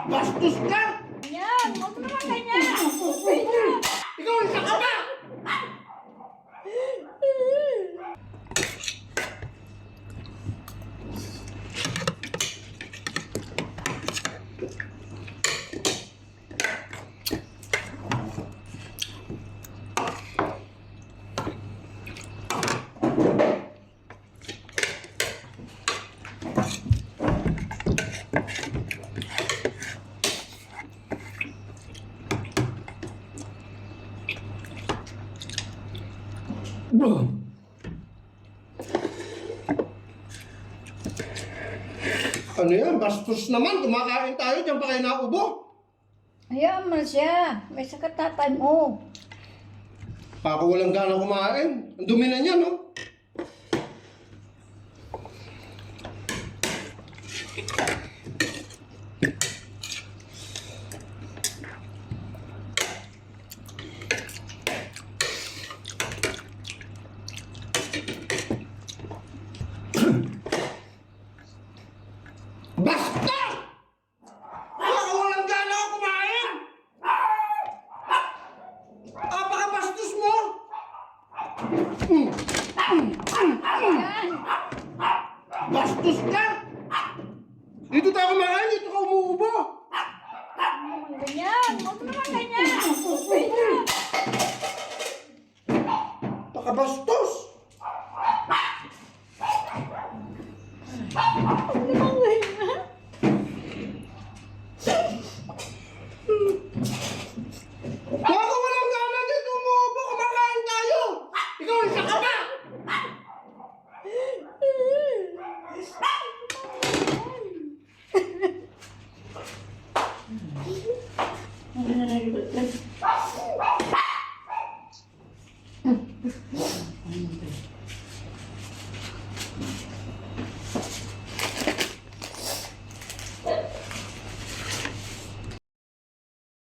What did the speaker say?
Bastos ka! Yan! Huwag mo naman ganyan! Uy na! Ikaw, isa ka ba? Ano yan? Bastos naman. Kumakain tayo. Diyan pa kayo naubo. Hayaan mo siya. May sakit tatay mo. Ako walang gana kumain. Ang dumi na niya, no? Basta! Ako walang gana kumain! Apakabastos mo! Yan! Bastos ka! Dito tayo kumain, dito ka umuubo! Ganyan! Huwag mo naman ganyan! Uy na! Pakabastos! Huwag naman ganyan! Ako walang gana dito umuubo! Kumakain tayo! Ikaw, isa ka ba?